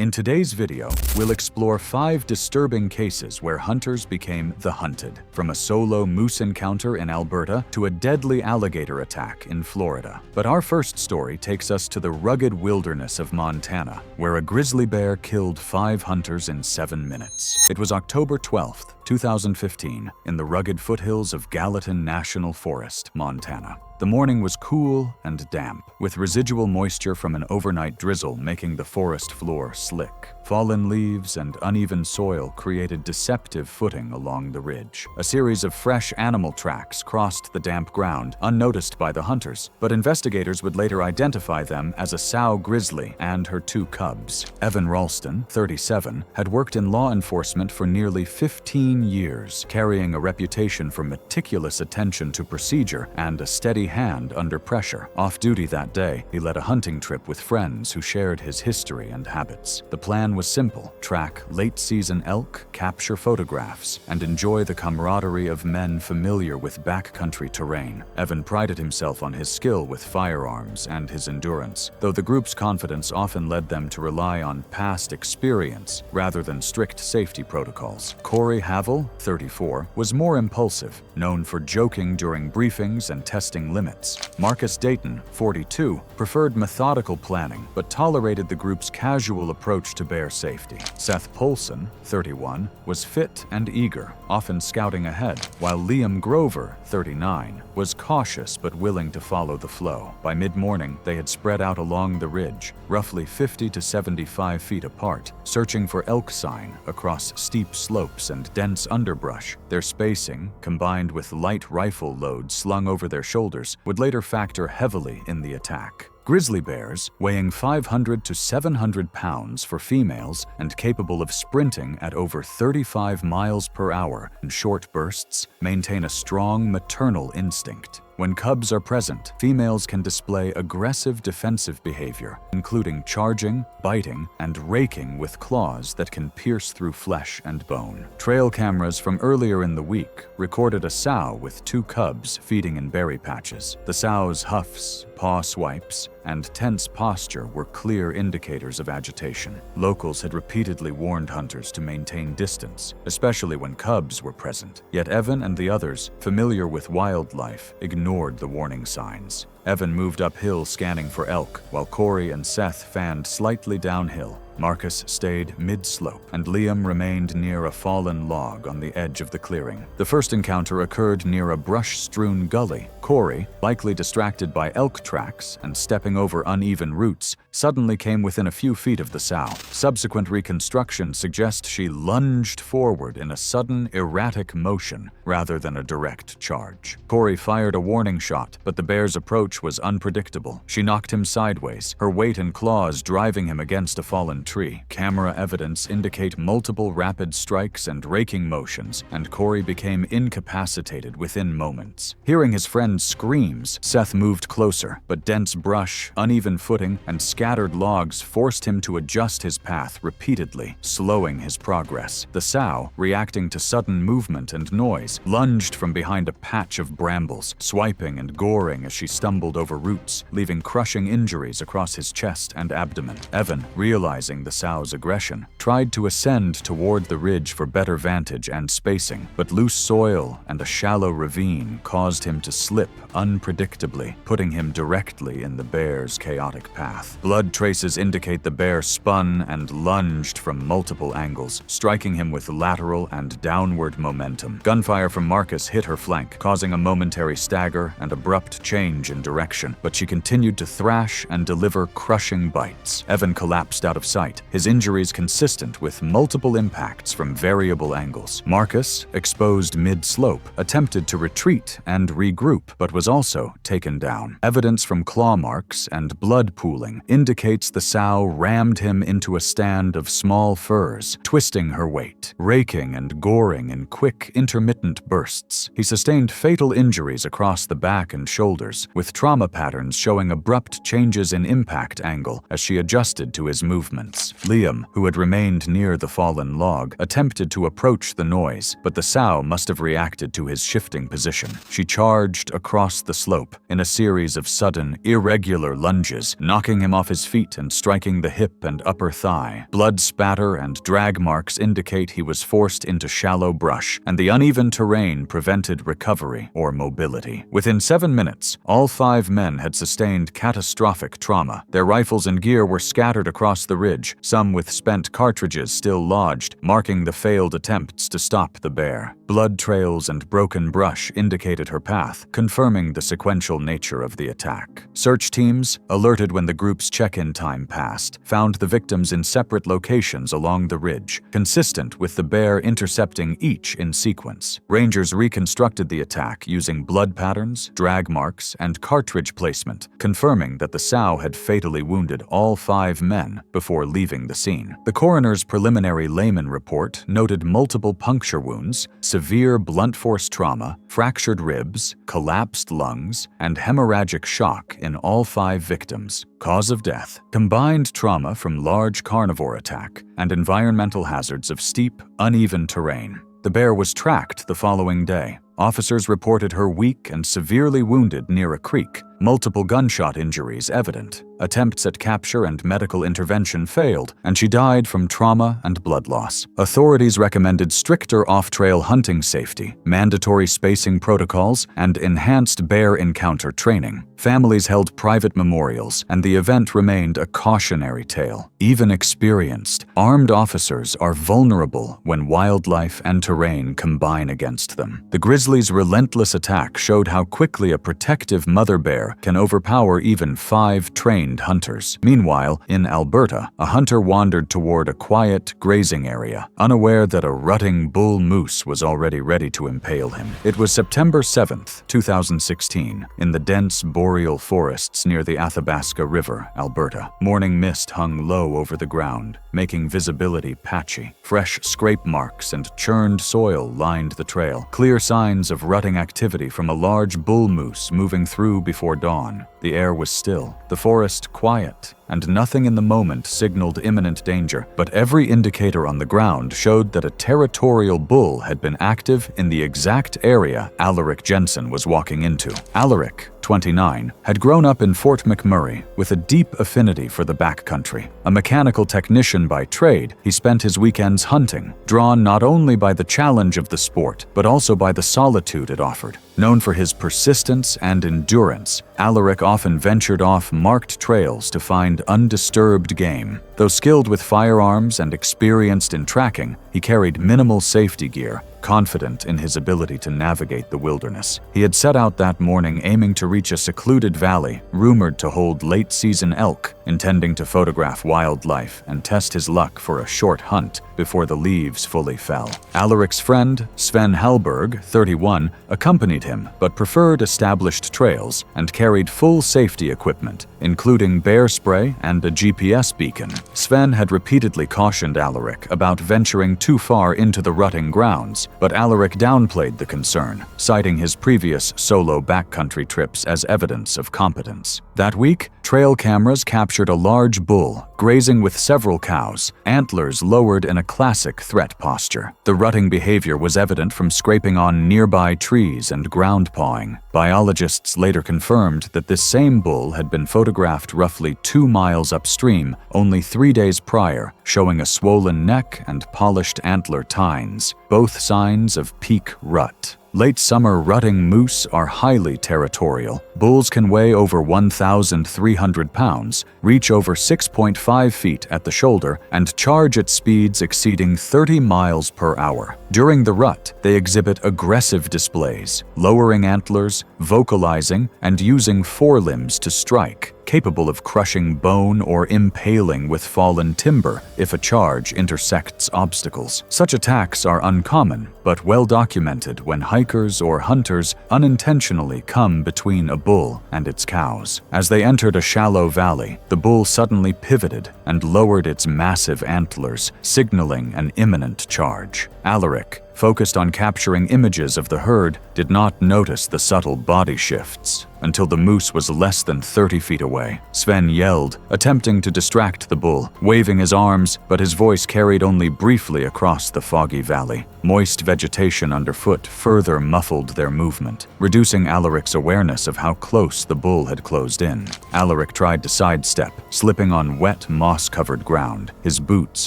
In today's video, we'll explore 5 disturbing cases where hunters became the hunted, from a solo moose encounter in Alberta to a deadly alligator attack in Florida. But our first story takes us to the rugged wilderness of Montana, where a grizzly bear killed 5 hunters in 7 minutes. It was October 12th, 2015, in the rugged foothills of Gallatin National Forest, Montana. The morning was cool and damp, with residual moisture from an overnight drizzle making the forest floor slick. Fallen leaves and uneven soil created deceptive footing along the ridge. A series of fresh animal tracks crossed the damp ground, unnoticed by the hunters, but investigators would later identify them as a sow grizzly and her 2 cubs. Evan Ralston, 37, had worked in law enforcement for nearly 15 years, carrying a reputation for meticulous attention to procedure and a steady hand under pressure. Off-duty that day, he led a hunting trip with friends who shared his history and habits. The plan was simple: track late-season elk, capture photographs, and enjoy the camaraderie of men familiar with backcountry terrain. Evan prided himself on his skill with firearms and his endurance, though the group's confidence often led them to rely on past experience rather than strict safety protocols. Corey Havel, 34, was more impulsive, known for joking during briefings and testing limits. Marcus Dayton, 42, preferred methodical planning but tolerated the group's casual approach to bear safety. Seth Polson, 31, was fit and eager, often scouting ahead, while Liam Grover, 39, was cautious but willing to follow the flow. By mid-morning, they had spread out along the ridge, roughly 50 to 75 feet apart, searching for elk sign across steep slopes and dense underbrush. Their spacing, combined with light rifle loads slung over their shoulders, would later factor heavily in the attack. Grizzly bears, weighing 500 to 700 pounds for females and capable of sprinting at over 35 miles per hour in short bursts, maintain a strong maternal instinct. When cubs are present, females can display aggressive defensive behavior, including charging, biting, and raking with claws that can pierce through flesh and bone. Trail cameras from earlier in the week recorded a sow with 2 cubs feeding in berry patches. The sow's huffs, paw swipes, and tense posture were clear indicators of agitation. Locals had repeatedly warned hunters to maintain distance, especially when cubs were present. Yet Evan and the others, familiar with wildlife, ignored the warning signs. Evan moved uphill scanning for elk, while Corey and Seth fanned slightly downhill. Marcus stayed mid-slope, and Liam remained near a fallen log on the edge of the clearing. The first encounter occurred near a brush-strewn gully. Corey, likely distracted by elk tracks and stepping over uneven roots, suddenly came within a few feet of the sow. Subsequent reconstruction suggests she lunged forward in a sudden, erratic motion rather than a direct charge. Corey fired a warning shot, but the bear's approach was unpredictable. She knocked him sideways, her weight and claws driving him against a fallen tree. Camera evidence indicate multiple rapid strikes and raking motions, and Corey became incapacitated within moments. Hearing his friend's screams, Seth moved closer, but dense brush, uneven footing, and scattered logs forced him to adjust his path repeatedly, slowing his progress. The sow, reacting to sudden movement and noise, lunged from behind a patch of brambles, swiping and goring as she stumbled over roots, leaving crushing injuries across his chest and abdomen. Evan, realizing the sow's aggression, tried to ascend toward the ridge for better vantage and spacing, but loose soil and a shallow ravine caused him to slip unpredictably, putting him directly in the bear's chaotic path. Blood traces indicate the bear spun and lunged from multiple angles, striking him with lateral and downward momentum. Gunfire from Marcus hit her flank, causing a momentary stagger and abrupt change in direction, but she continued to thrash and deliver crushing bites. Evan collapsed out of sight, his injuries consistent with multiple impacts from variable angles. Marcus, exposed mid-slope, attempted to retreat and regroup, but was also taken down. Evidence from claw marks and blood pooling indicates the sow rammed him into a stand of small furs, twisting her weight, raking and goring in quick, intermittent bursts. He sustained fatal injuries across the back and shoulders, with trauma patterns showing abrupt changes in impact angle as she adjusted to his movements. Liam, who had remained near the fallen log, attempted to approach the noise, but the sow must have reacted to his shifting position. She charged across the slope in a series of sudden, irregular lunges, knocking him off his feet and striking the hip and upper thigh. Blood spatter and drag marks indicate he was forced into shallow brush, and the uneven terrain prevented recovery or mobility. Within 7 minutes, all 5 men had sustained catastrophic trauma. Their rifles and gear were scattered across the ridge, some with spent cartridges still lodged, marking the failed attempts to stop the bear. Blood trails and broken brush indicated her path, confirming the sequential nature of the attack. Search teams, alerted when the group's check-in time passed, found the victims in separate locations along the ridge, consistent with the bear intercepting each in sequence. Rangers reconstructed the attack using blood patterns, drag marks, and cartridge placement, confirming that the sow had fatally wounded all 5 men before leaving the scene. The coroner's preliminary layman report noted multiple puncture wounds, severe blunt force trauma, fractured ribs, collapsed lungs, and hemorrhagic shock in all 5 victims. Cause of death: combined trauma from large carnivore attack and environmental hazards of steep, uneven terrain. The bear was tracked the following day. Officers reported her weak and severely wounded near a creek, multiple gunshot injuries evident. Attempts at capture and medical intervention failed, and she died from trauma and blood loss. Authorities recommended stricter off-trail hunting safety, mandatory spacing protocols, and enhanced bear encounter training. Families held private memorials, and the event remained a cautionary tale. Even experienced, armed officers are vulnerable when wildlife and terrain combine against them. The Grizzly's relentless attack showed how quickly a protective mother bear can overpower even 5 trained hunters. Meanwhile, in Alberta, a hunter wandered toward a quiet, grazing area, unaware that a rutting bull moose was already ready to impale him. It was September 7th, 2016, in the dense boreal forests near the Athabasca River, Alberta. Morning mist hung low over the ground, making visibility patchy. Fresh scrape marks and churned soil lined the trail, clear signs of rutting activity from a large bull moose moving through before dawn. The air was still, the forest quiet, and nothing in the moment signaled imminent danger, but every indicator on the ground showed that a territorial bull had been active in the exact area Alaric Jensen was walking into. Alaric, 29, had grown up in Fort McMurray with a deep affinity for the backcountry. A mechanical technician by trade, he spent his weekends hunting, drawn not only by the challenge of the sport, but also by the solitude it offered. Known for his persistence and endurance, Alaric often ventured off marked trails to find undisturbed game. Though skilled with firearms and experienced in tracking, he carried minimal safety gear, confident in his ability to navigate the wilderness. He had set out that morning aiming to reach a secluded valley, rumored to hold late-season elk, intending to photograph wildlife and test his luck for a short hunt before the leaves fully fell. Alaric's friend, Sven Hallberg, 31, accompanied him, but preferred established trails and carried full safety equipment, including bear spray and a GPS beacon. Sven had repeatedly cautioned Alaric about venturing too far into the rutting grounds, but Alaric downplayed the concern, citing his previous solo backcountry trips as evidence of competence. That week, trail cameras captured a large bull, grazing with several cows, antlers lowered in a classic threat posture. The rutting behavior was evident from scraping on nearby trees and ground pawing. Biologists later confirmed that this same bull had been photographed roughly 2 miles upstream only 3 days prior, showing a swollen neck and polished antler tines, both signs of peak rut. Late summer rutting moose are highly territorial. Bulls can weigh over 1,300 pounds, reach over 6.5 feet at the shoulder, and charge at speeds exceeding 30 miles per hour. During the rut, they exhibit aggressive displays, lowering antlers, vocalizing, and using forelimbs to strike, capable of crushing bone or impaling with fallen timber if a charge intersects obstacles. Such attacks are uncommon, but well documented when hikers or hunters unintentionally come between a bull and its cows. As they entered a shallow valley, the bull suddenly pivoted and lowered its massive antlers, signaling an imminent charge. Alaric, focused on capturing images of the herd, did not notice the subtle body shifts until the moose was less than 30 feet away. Sven yelled, attempting to distract the bull, waving his arms, but his voice carried only briefly across the foggy valley. Moist vegetation underfoot further muffled their movement, reducing Alaric's awareness of how close the bull had closed in. Alaric tried to sidestep, slipping on wet, moss-covered ground, his boots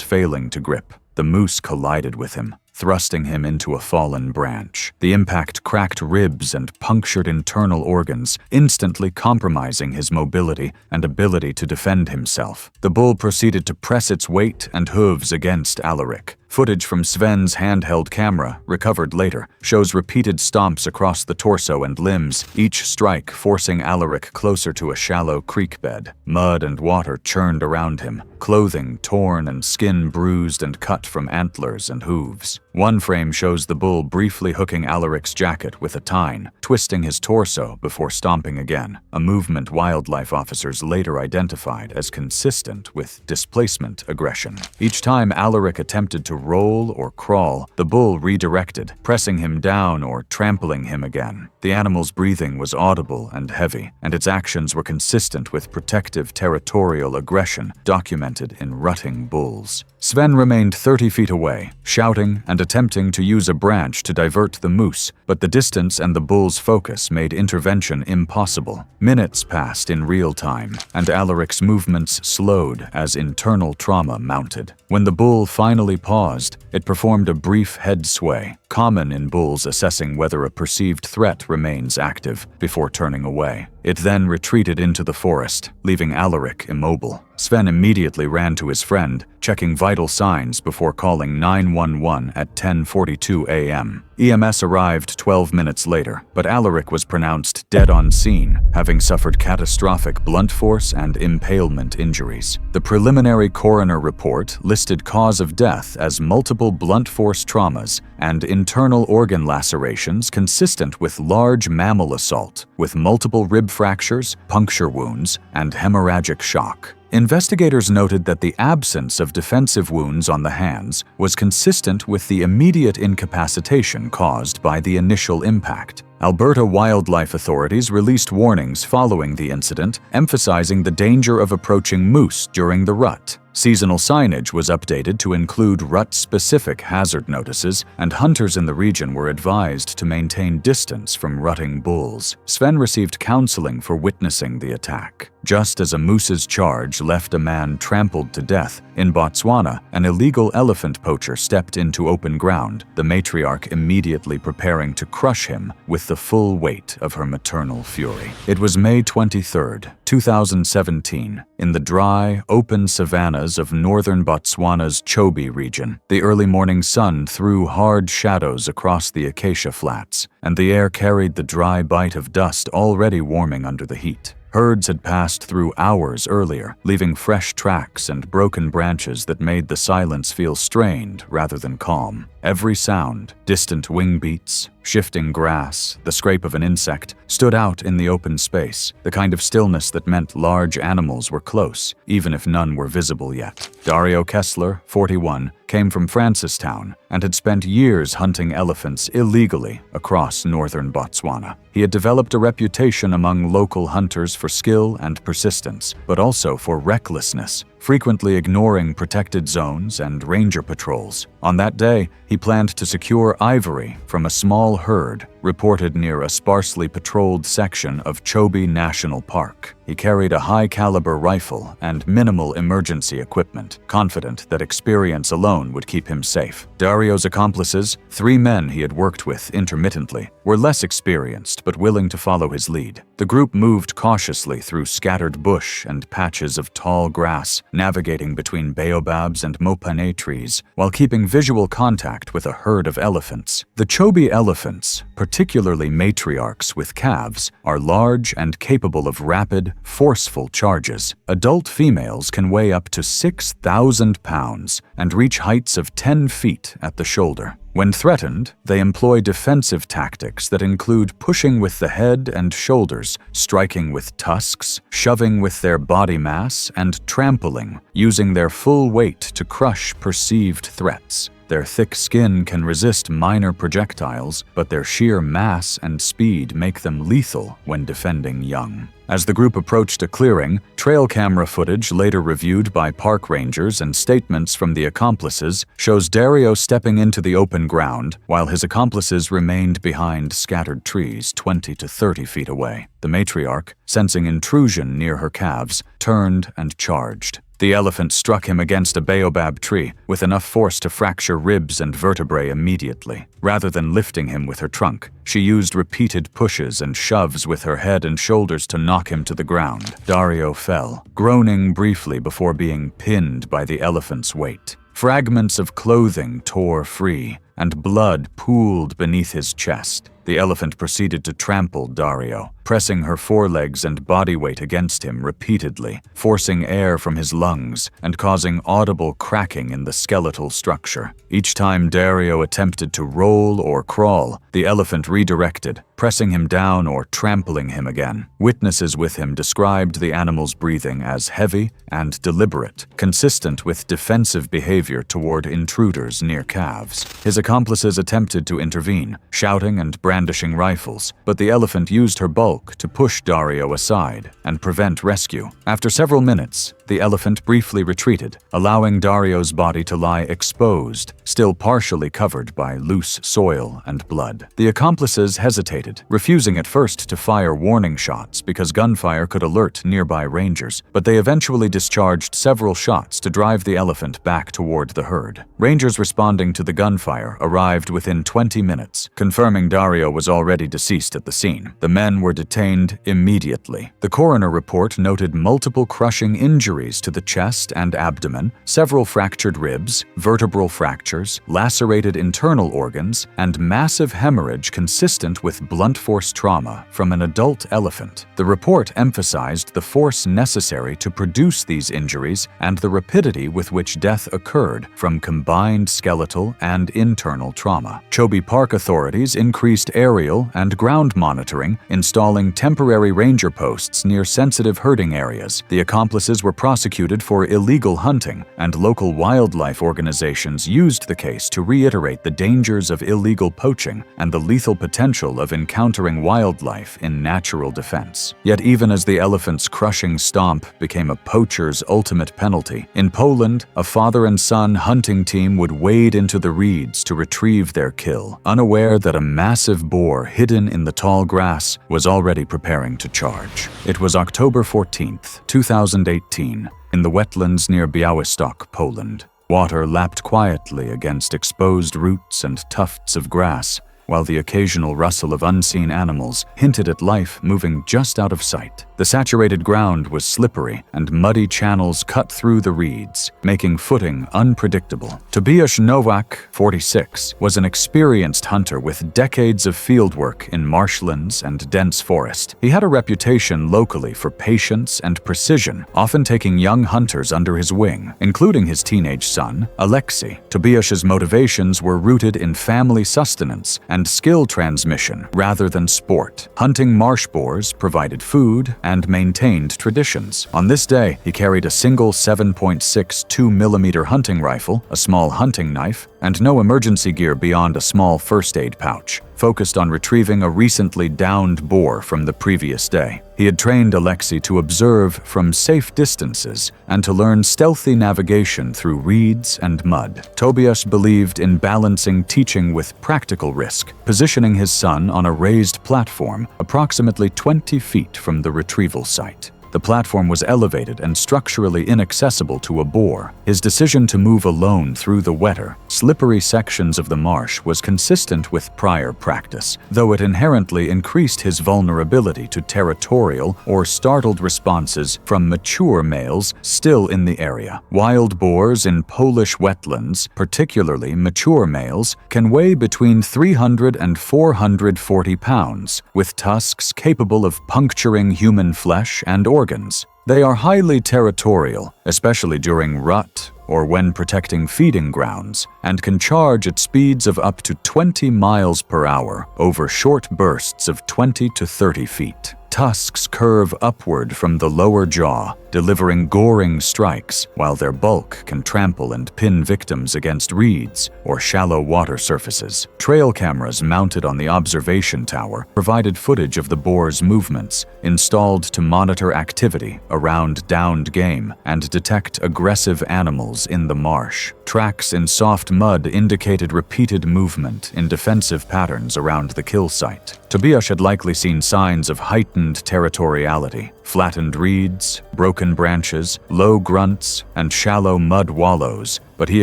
failing to grip. The moose collided with him, thrusting him into a fallen branch. The impact cracked ribs and punctured internal organs, instantly compromising his mobility and ability to defend himself. The bull proceeded to press its weight and hooves against Alaric. Footage from Sven's handheld camera, recovered later, shows repeated stomps across the torso and limbs, each strike forcing Alaric closer to a shallow creek bed. Mud and water churned around him, clothing torn and skin bruised and cut from antlers and hooves. One frame shows the bull briefly hooking Alaric's jacket with a tine, twisting his torso before stomping again, a movement wildlife officers later identified as consistent with displacement aggression. Each time Alaric attempted to roll or crawl, the bull redirected, pressing him down or trampling him again. The animal's breathing was audible and heavy, and its actions were consistent with protective territorial aggression documented in rutting bulls. Sven remained 30 feet away, shouting and attempting to use a branch to divert the moose, but the distance and the bull's focus made intervention impossible. Minutes passed in real time, and Alaric's movements slowed as internal trauma mounted. When the bull finally paused, it performed a brief head sway, common in bulls assessing whether a perceived threat remains active, before turning away. It then retreated into the forest, leaving Alaric immobile. Sven immediately ran to his friend, checking vital signs before calling 911 at 10:42 a.m. EMS arrived 12 minutes later, but Alaric was pronounced dead on scene, having suffered catastrophic blunt force and impalement injuries. The preliminary coroner report listed cause of death as multiple blunt force traumas and internal organ lacerations consistent with large mammal assault, with multiple rib fractures, puncture wounds, and hemorrhagic shock. Investigators noted that the absence of defensive wounds on the hands was consistent with the immediate incapacitation caused by the initial impact. Alberta wildlife authorities released warnings following the incident, emphasizing the danger of approaching moose during the rut. Seasonal signage was updated to include rut-specific hazard notices, and hunters in the region were advised to maintain distance from rutting bulls. Sven received counseling for witnessing the attack. Just as a moose's charge left a man trampled to death, in Botswana, an illegal elephant poacher stepped into open ground, the matriarch immediately preparing to crush him with the full weight of her maternal fury. It was May 23, 2017, in the dry, open savannas of northern Botswana's Chobe region. The early morning sun threw hard shadows across the acacia flats, and the air carried the dry bite of dust already warming under the heat. Herds had passed through hours earlier, leaving fresh tracks and broken branches that made the silence feel strained rather than calm. Every sound, distant wing beats, shifting grass, the scrape of an insect, stood out in the open space, the kind of stillness that meant large animals were close, even if none were visible yet. Dario Kessler, 41, came from Francistown and had spent years hunting elephants illegally across northern Botswana. He had developed a reputation among local hunters for skill and persistence, but also for recklessness, frequently ignoring protected zones and ranger patrols. On that day, he planned to secure ivory from a small herd reported near a sparsely patrolled section of Chobe National Park. He carried a high-caliber rifle and minimal emergency equipment, confident that experience alone would keep him safe. Dario's accomplices, 3 men he had worked with intermittently, were less experienced but willing to follow his lead. The group moved cautiously through scattered bush and patches of tall grass, navigating between baobabs and mopane trees, while keeping visual contact with a herd of elephants. The Chobe elephants, particularly matriarchs with calves, are large and capable of rapid, forceful charges. Adult females can weigh up to 6,000 pounds and reach heights of 10 feet at the shoulder. When threatened, they employ defensive tactics that include pushing with the head and shoulders, striking with tusks, shoving with their body mass, and trampling, using their full weight to crush perceived threats. Their thick skin can resist minor projectiles, but their sheer mass and speed make them lethal when defending young. As the group approached a clearing, trail camera footage later reviewed by park rangers and statements from the accomplices shows Dario stepping into the open ground while his accomplices remained behind scattered trees 20 to 30 feet away. The matriarch, sensing intrusion near her calves, turned and charged. The elephant struck him against a baobab tree with enough force to fracture ribs and vertebrae immediately. Rather than lifting him with her trunk, she used repeated pushes and shoves with her head and shoulders to knock him to the ground. Dario fell, groaning briefly before being pinned by the elephant's weight. Fragments of clothing tore free, and blood pooled beneath his chest. The elephant proceeded to trample Dario, pressing her forelegs and body weight against him repeatedly, forcing air from his lungs and causing audible cracking in the skeletal structure. Each time Dario attempted to roll or crawl, the elephant redirected, pressing him down or trampling him again. Witnesses with him described the animal's breathing as heavy and deliberate, consistent with defensive behavior toward intruders near calves. His accomplices attempted to intervene, shouting and brandishing rifles, but the elephant used her bulk to push Dario aside and prevent rescue. After several minutes, the elephant briefly retreated, allowing Dario's body to lie exposed, still partially covered by loose soil and blood. The accomplices hesitated, refusing at first to fire warning shots because gunfire could alert nearby rangers, but they eventually discharged several shots to drive the elephant back toward the herd. Rangers responding to the gunfire arrived within 20 minutes, confirming Dario was already deceased at the scene. The men were detained immediately. The coroner report noted multiple crushing injuries to the chest and abdomen, several fractured ribs, vertebral fractures, lacerated internal organs, and massive hemorrhage consistent with blunt force trauma from an adult elephant. The report emphasized the force necessary to produce these injuries and the rapidity with which death occurred from combined skeletal and internal trauma. Chobe Park authorities increased aerial and ground monitoring, installing temporary ranger posts near sensitive herding areas. The accomplices were prosecuted for illegal hunting, and local wildlife organizations used the case to reiterate the dangers of illegal poaching and the lethal potential of encountering wildlife in natural defense. Yet even as the elephant's crushing stomp became a poacher's ultimate penalty, in Poland, a father and son hunting team would wade into the reeds to retrieve their kill, unaware that a massive boar hidden in the tall grass was already preparing to charge. It was October 14th, 2018, in the wetlands near Białystok, Poland. Water lapped quietly against exposed roots and tufts of grass, while the occasional rustle of unseen animals hinted at life moving just out of sight. The saturated ground was slippery, and muddy channels cut through the reeds, making footing unpredictable. Tobiasz Nowak, 46, was an experienced hunter with decades of fieldwork in marshlands and dense forest. He had a reputation locally for patience and precision, often taking young hunters under his wing, including his teenage son, Alexei. Tobiasz's motivations were rooted in family sustenance and skill transmission rather than sport. Hunting marsh boars provided food and maintained traditions. On this day, he carried a single 7.62 2mm hunting rifle, a small hunting knife, and no emergency gear beyond a small first aid pouch, focused on retrieving a recently downed boar from the previous day. He had trained Alexei to observe from safe distances and to learn stealthy navigation through reeds and mud. Tobiasz believed in balancing teaching with practical risk, positioning his son on a raised platform approximately 20 feet from the retrieval site. The platform was elevated and structurally inaccessible to a boar. His decision to move alone through the wetter, slippery sections of the marsh was consistent with prior practice, though it inherently increased his vulnerability to territorial or startled responses from mature males still in the area. Wild boars in Polish wetlands, particularly mature males, can weigh between 300 and 440 pounds, with tusks capable of puncturing human flesh and organs. They are highly territorial, especially during rut or when protecting feeding grounds, and can charge at speeds of up to 20 miles per hour over short bursts of 20 to 30 feet. Tusks curve upward from the lower jaw, delivering goring strikes, while their bulk can trample and pin victims against reeds or shallow water surfaces. Trail cameras mounted on the observation tower provided footage of the boar's movements, installed to monitor activity around downed game and detect aggressive animals in the marsh. Tracks in soft mud indicated repeated movement in defensive patterns around the kill site. Tobias had likely seen signs of heightened territoriality: flattened reeds, broken branches, low grunts, and shallow mud wallows, but he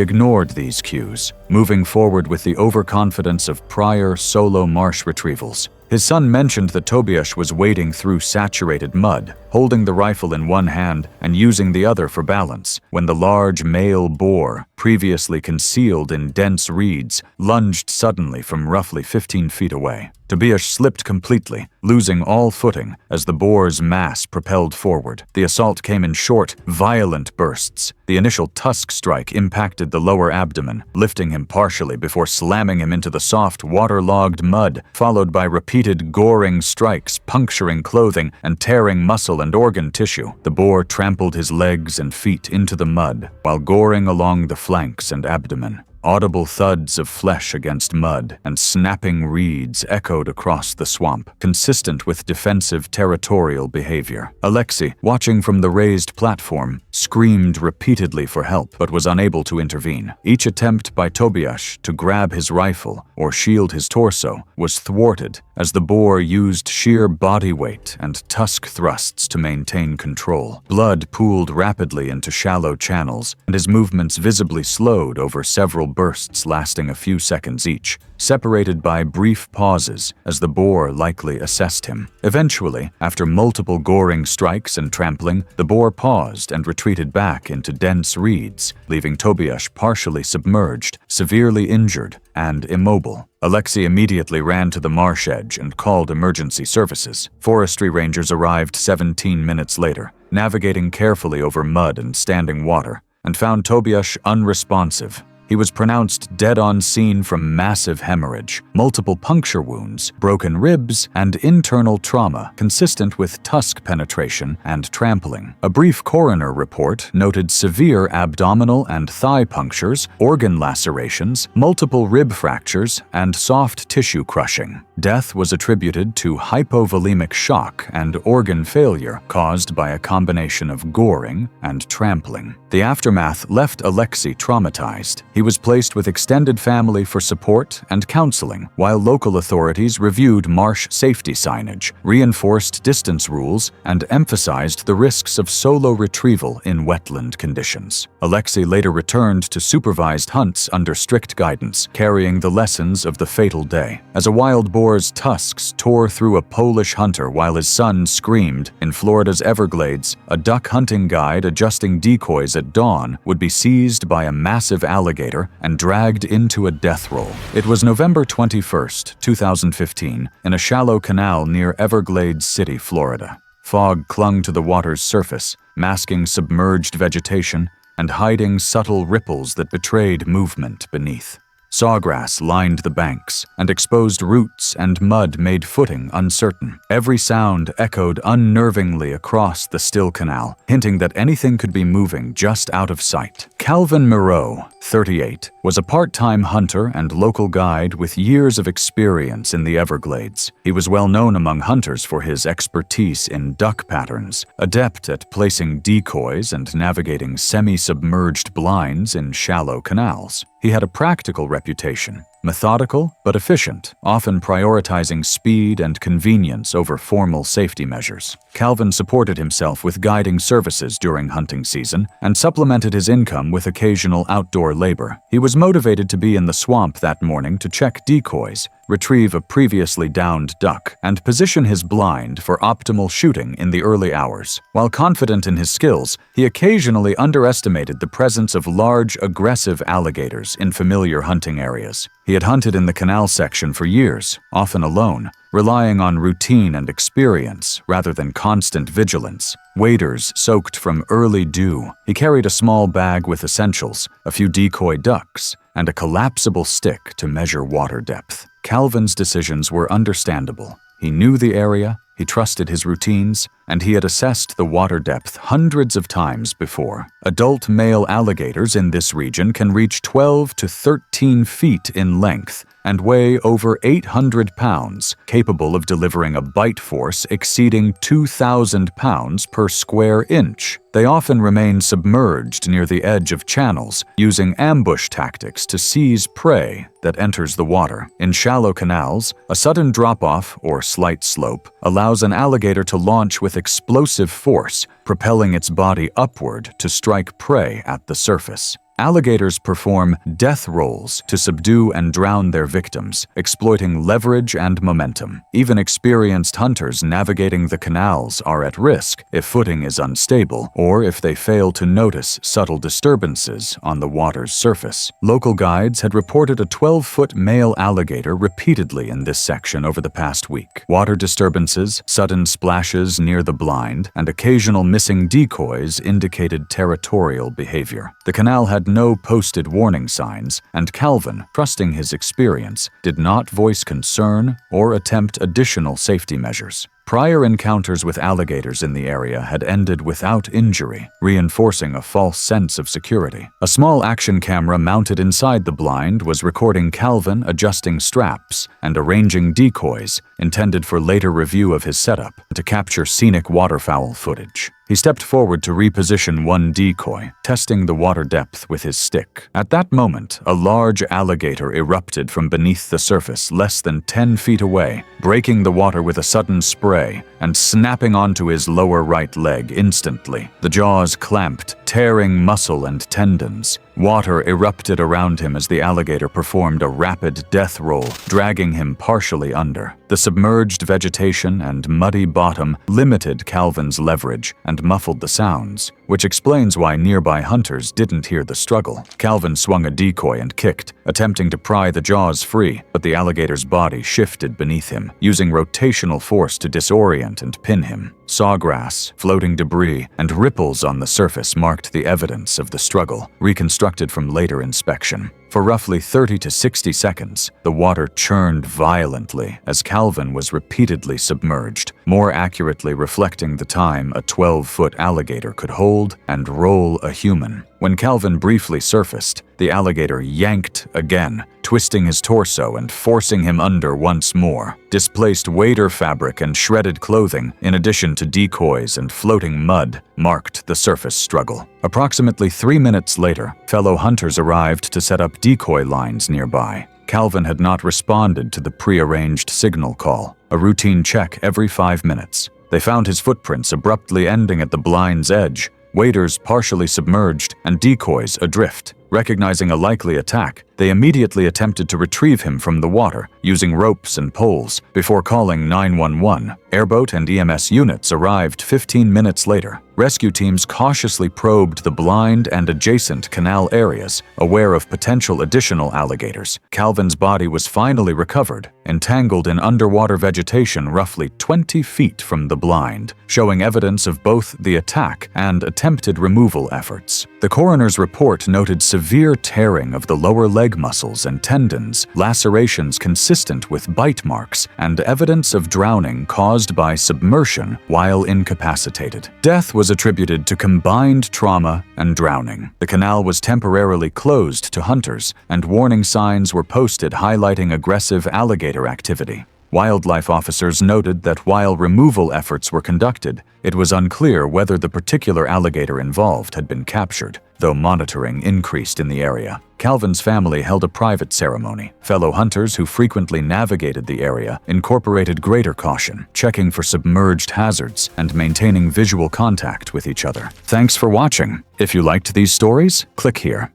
ignored these cues, moving forward with the overconfidence of prior solo marsh retrievals. His son mentioned that Tobias was wading through saturated mud, holding the rifle in one hand and using the other for balance, when the large male boar, previously concealed in dense reeds, lunged suddenly from roughly 15 feet away. Tobias slipped completely, losing all footing as the boar's mass propelled forward. The assault came in short, violent bursts. The initial tusk strike impacted the lower abdomen, lifting him partially before slamming him into the soft, waterlogged mud, followed by repeated goring strikes, puncturing clothing and tearing muscle and organ tissue. The boar trampled his legs and feet into the mud, while goring along the flanks and abdomen. Audible thuds of flesh against mud and snapping reeds echoed across the swamp, consistent with defensive territorial behavior. Alexei, watching from the raised platform, screamed repeatedly for help but was unable to intervene. Each attempt by Tobias to grab his rifle or shield his torso was thwarted as the boar used sheer body weight and tusk thrusts to maintain control. Blood pooled rapidly into shallow channels, and his movements visibly slowed over several bursts lasting a few seconds each, separated by brief pauses as the boar likely assessed him. Eventually, after multiple goring strikes and trampling, the boar paused and retreated back into dense reeds, leaving Tobias partially submerged, severely injured, and immobile. Alexei immediately ran to the marsh edge and called emergency services. Forestry rangers arrived 17 minutes later, navigating carefully over mud and standing water, and found Tobias unresponsive. He was pronounced dead on scene from massive hemorrhage, multiple puncture wounds, broken ribs, and internal trauma consistent with tusk penetration and trampling. A brief coroner report noted severe abdominal and thigh punctures, organ lacerations, multiple rib fractures, and soft tissue crushing. Death was attributed to hypovolemic shock and organ failure caused by a combination of goring and trampling. The aftermath left Alexei traumatized. He was placed with extended family for support and counseling, while local authorities reviewed marsh safety signage, reinforced distance rules, and emphasized the risks of solo retrieval in wetland conditions. Alexei later returned to supervised hunts under strict guidance, carrying the lessons of the fatal day. As a wild boar's tusks tore through a Polish hunter while his son screamed, in Florida's Everglades, a duck hunting guide adjusting decoys at dawn would be seized by a massive alligator and dragged into a death roll. It was November 21, 2015, in a shallow canal near Everglades City, Florida. Fog clung to the water's surface, masking submerged vegetation and hiding subtle ripples that betrayed movement beneath. Sawgrass lined the banks, and exposed roots and mud made footing uncertain. Every sound echoed unnervingly across the still canal, hinting that anything could be moving just out of sight. Calvin Moreau, 38, was a part-time hunter and local guide with years of experience in the Everglades. He was well known among hunters for his expertise in duck patterns, adept at placing decoys and navigating semi-submerged blinds in shallow canals. He had a practical reputation, methodical but efficient, often prioritizing speed and convenience over formal safety measures. Calvin supported himself with guiding services during hunting season and supplemented his income with occasional outdoor labor. He was motivated to be in the swamp that morning to check decoys, retrieve a previously downed duck, and position his blind for optimal shooting in the early hours. While confident in his skills, he occasionally underestimated the presence of large, aggressive alligators in familiar hunting areas. He had hunted in the canal section for years, often alone, relying on routine and experience rather than constant vigilance. Waders soaked from early dew. He carried a small bag with essentials, a few decoy ducks, and a collapsible stick to measure water depth. Calvin's decisions were understandable. He knew the area, he trusted his routines, and he had assessed the water depth hundreds of times before. Adult male alligators in this region can reach 12 to 13 feet in length and weigh over 800 pounds, capable of delivering a bite force exceeding 2,000 pounds per square inch. They often remain submerged near the edge of channels, using ambush tactics to seize prey that enters the water. In shallow canals, a sudden drop-off or slight slope allows an alligator to launch with explosive force, propelling its body upward to strike prey at the surface. Alligators perform death rolls to subdue and drown their victims, exploiting leverage and momentum. Even experienced hunters navigating the canals are at risk if footing is unstable or if they fail to notice subtle disturbances on the water's surface. Local guides had reported a 12-foot male alligator repeatedly in this section over the past week. Water disturbances, sudden splashes near the blind, and occasional missing decoys indicated territorial behavior. The canal had no posted warning signs, and Calvin, trusting his experience, did not voice concern or attempt additional safety measures. Prior encounters with alligators in the area had ended without injury, reinforcing a false sense of security. A small action camera mounted inside the blind was recording Calvin adjusting straps and arranging decoys intended for later review of his setup to capture scenic waterfowl footage. He stepped forward to reposition one decoy, testing the water depth with his stick. At that moment, a large alligator erupted from beneath the surface less than 10 feet away, breaking the water with a sudden spray and snapping onto his lower right leg instantly. The jaws clamped, tearing muscle and tendons. Water erupted around him as the alligator performed a rapid death roll, dragging him partially under. The submerged vegetation and muddy bottom limited Calvin's leverage and muffled the sounds, which explains why nearby hunters didn't hear the struggle. Calvin swung a decoy and kicked, attempting to pry the jaws free, but the alligator's body shifted beneath him, using rotational force to disorient and pin him. Sawgrass, floating debris, and ripples on the surface marked the evidence of the struggle, reconstructed from later inspection. For roughly 30 to 60 seconds, the water churned violently as Calvin was repeatedly submerged, more accurately reflecting the time a 12-foot alligator could hold and roll a human. When Calvin briefly surfaced, the alligator yanked again, twisting his torso and forcing him under once more. Displaced wader fabric and shredded clothing, in addition to decoys and floating mud, marked the surface struggle. Approximately 3 minutes later, fellow hunters arrived to set up decoy lines nearby. Calvin had not responded to the prearranged signal call, a routine check every 5 minutes. They found his footprints abruptly ending at the blind's edge, waders partially submerged, and decoys adrift. Recognizing a likely attack, they immediately attempted to retrieve him from the water, using ropes and poles, before calling 911. Airboat and EMS units arrived 15 minutes later. Rescue teams cautiously probed the blind and adjacent canal areas, aware of potential additional alligators. Calvin's body was finally recovered, entangled in underwater vegetation roughly 20 feet from the blind, showing evidence of both the attack and attempted removal efforts. The coroner's report noted severe tearing of the lower leg muscles and tendons, lacerations consistent with bite marks, and evidence of drowning caused by submersion while incapacitated. Death was attributed to combined trauma and drowning. The canal was temporarily closed to hunters, and warning signs were posted highlighting aggressive alligator activity. Wildlife officers noted that while removal efforts were conducted, it was unclear whether the particular alligator involved had been captured, though monitoring increased in the area. Calvin's family held a private ceremony. Fellow hunters who frequently navigated the area incorporated greater caution, checking for submerged hazards and maintaining visual contact with each other. Thanks for watching. If you liked these stories, click here.